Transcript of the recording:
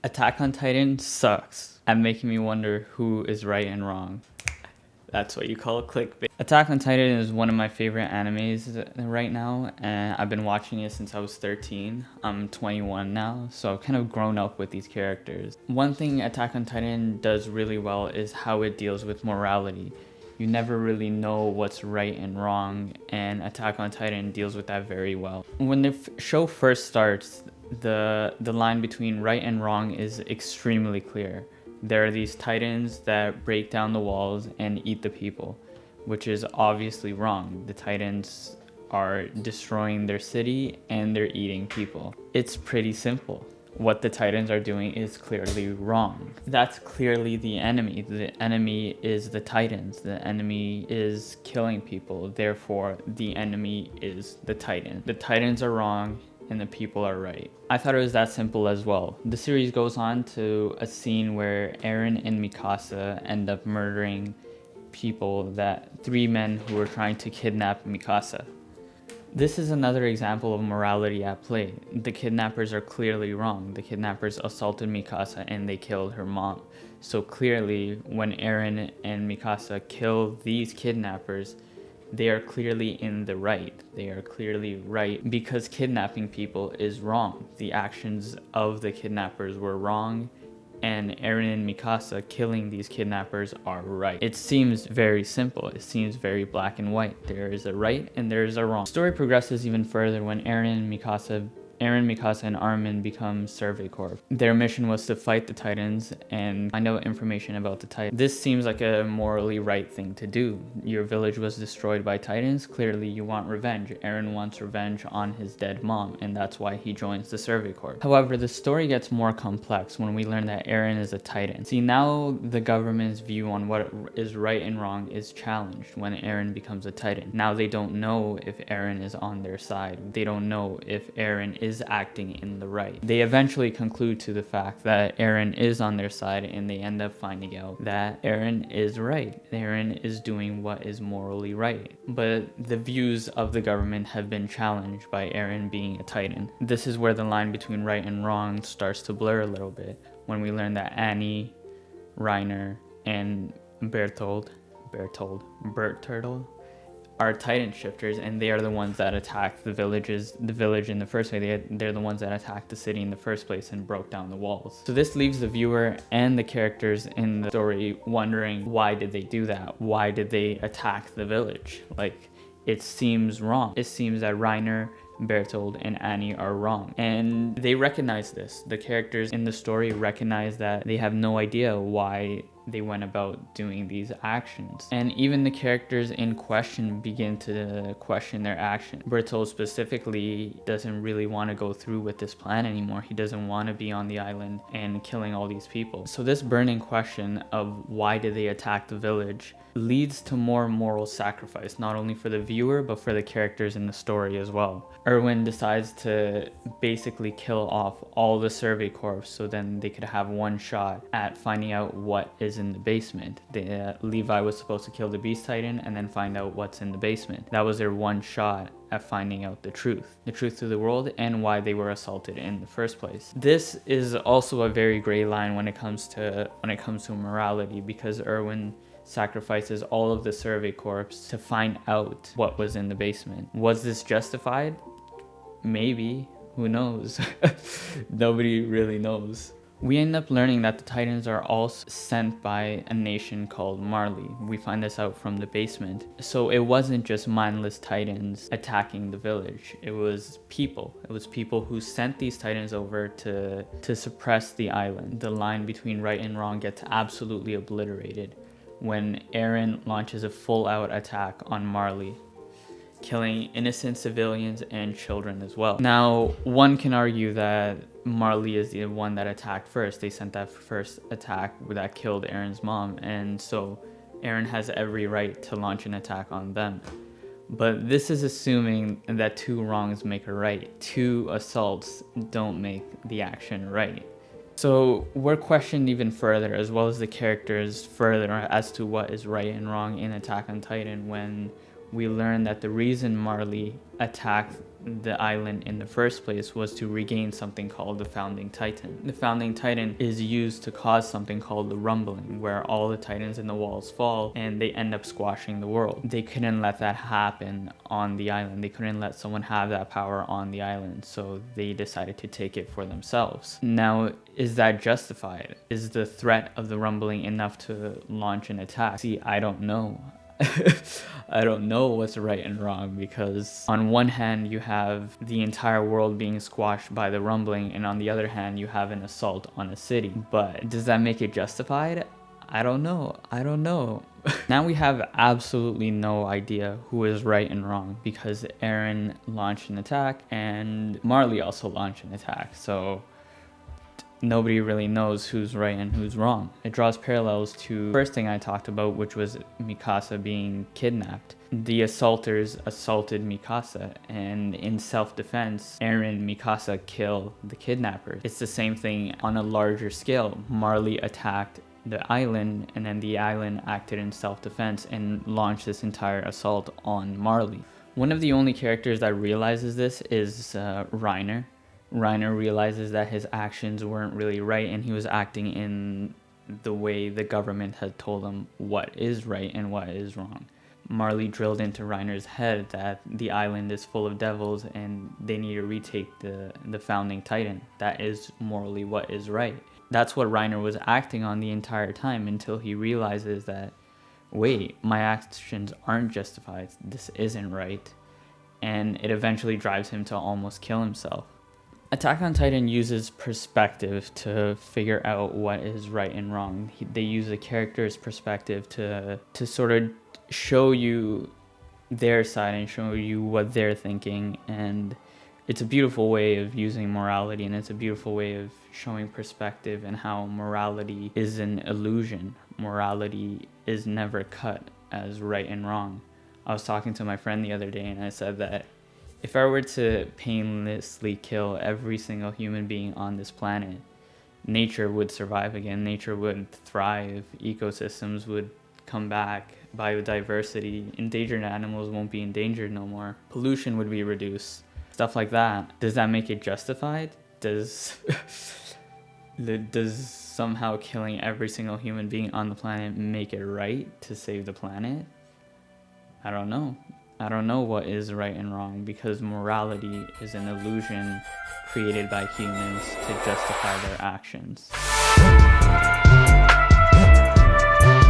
Attack on Titan sucks at making me wonder who is right and wrong. That's what you call clickbait. Attack on Titan is one of my favorite animes right now, and I've been watching it since I was 13. I'm 21 now, so I've kind of grown up with these characters. One thing Attack on Titan does really well is how it deals with morality. You never really know what's right and wrong, and Attack on Titan deals with that very well. When the show first starts, the line between right and wrong is extremely clear. There are these titans that break down the walls and eat the people, which is obviously wrong. The titans are destroying their city and they're eating people. It's pretty simple. What the titans are doing is clearly wrong. That's clearly the enemy. The enemy is the titans. The enemy is killing people. Therefore, the enemy is the titan. The titans are wrong and the people are right. I thought it was that simple as well. The series goes on to a scene where Eren and Mikasa end up murdering people, that 3 men who were trying to kidnap Mikasa. This is another example of morality at play. The kidnappers are clearly wrong. The kidnappers assaulted Mikasa and they killed her mom. So clearly, when Eren and Mikasa kill these kidnappers, they are clearly in the right. They are clearly right because kidnapping people is wrong. The actions of the kidnappers were wrong, and Eren and Mikasa killing these kidnappers are right. It seems very simple. It seems very black and white. There is a right and there is a wrong. The story progresses even further when Eren, Mikasa, and Armin become Survey Corps. Their mission was to fight the Titans and find out information about the Titans. This seems like a morally right thing to do. Your village was destroyed by Titans. Clearly you want revenge. Eren wants revenge on his dead mom, and that's why he joins the Survey Corps. However, the story gets more complex when we learn that Eren is a Titan. See, now the government's view on what is right and wrong is challenged when Eren becomes a Titan. Now they don't know if Eren is on their side. They don't know if Eren is acting in the right. They eventually conclude to the fact that Eren is on their side, and they end up finding out that Eren is right. Eren is doing what is morally right. But the views of the government have been challenged by Eren being a Titan. This is where the line between right and wrong starts to blur a little bit, when we learn that Annie, Reiner, and Bertold are Titan shifters, and they are the ones that attacked the village in the first way. They're the ones that attacked the city in the first place and broke down the walls. So this leaves the viewer and the characters in the story wondering, why did they do that? Why did they attack the village? Like, it seems wrong. It seems that Reiner, Bertold, and Annie are wrong, and they recognize this. The characters in the story recognize that they have no idea why they went about doing these actions. And even the characters in question begin to question their actions. Bertold specifically doesn't really want to go through with this plan anymore. He doesn't want to be on the island and killing all these people. So this burning question of why did they attack the village leads to more moral sacrifice, not only for the viewer, but for the characters in the story as well. Erwin decides to basically kill off all the Survey Corps so then they could have one shot at finding out what is in the basement. Levi was supposed to kill the Beast Titan and then find out what's in the basement. That was their one shot at finding out the truth to the world and why they were assaulted in the first place. This is also a very gray line when it comes to morality, because Erwin sacrifices all of the Survey Corps to find out what was in the basement. Was this justified? Maybe. Who knows? Nobody really knows. We end up learning that the Titans are all sent by a nation called Marley. We find this out from the basement. So it wasn't just mindless Titans attacking the village. It was people. It was people who sent these Titans over to suppress the island. The line between right and wrong gets absolutely obliterated when Eren launches a full-out attack on Marley, killing innocent civilians and children as well. Now, one can argue that Marley is the one that attacked first. They sent that first attack that killed Eren's mom, and so Eren has every right to launch an attack on them. But this is assuming that 2 wrongs make a right. 2 assaults don't make the action right. So we're questioned even further, as well as the characters further, as to what is right and wrong in Attack on Titan, when we learn that the reason Marley attacked the island in the first place was to regain something called the Founding Titan. The Founding Titan is used to cause something called the rumbling, where all the titans in the walls fall and they end up squashing the world. They couldn't let that happen on the island. They couldn't let someone have that power on the island, so they decided to take it for themselves. Now, is that justified? Is the threat of the rumbling enough to launch an attack? See, I don't know. I don't know what's right and wrong, because on one hand you have the entire world being squashed by the rumbling, and on the other hand you have an assault on a city. But does that make it justified? I don't know. Now we have absolutely no idea who is right and wrong, because Eren launched an attack and Marley also launched an attack. So nobody really knows who's right and who's wrong. It draws parallels to the first thing I talked about, which was Mikasa being kidnapped. The assaulters assaulted Mikasa, and in self-defense, Eren and Mikasa kill the kidnappers. It's the same thing on a larger scale. Marley attacked the island, and then the island acted in self-defense and launched this entire assault on Marley. One of the only characters that realizes this is Reiner. Reiner realizes that his actions weren't really right, and he was acting in the way the government had told him what is right and what is wrong. Marley drilled into Reiner's head that the island is full of devils and they need to retake the Founding Titan. That is morally what is right. That's what Reiner was acting on the entire time, until he realizes that, wait, my actions aren't justified, this isn't right, and it eventually drives him to almost kill himself. Attack on Titan uses perspective to figure out what is right and wrong. They use a character's perspective to sort of show you their side and show you what they're thinking, and it's a beautiful way of using morality, and it's a beautiful way of showing perspective and how morality is an illusion. Morality is never cut as right and wrong. I was talking to my friend the other day, and I said that if I were to painlessly kill every single human being on this planet, nature would survive again, nature would thrive, ecosystems would come back, biodiversity, endangered animals won't be endangered no more, pollution would be reduced, stuff like that. Does that make it justified? Does somehow killing every single human being on the planet make it right to save the planet? I don't know. I don't know what is right and wrong, because morality is an illusion created by humans to justify their actions.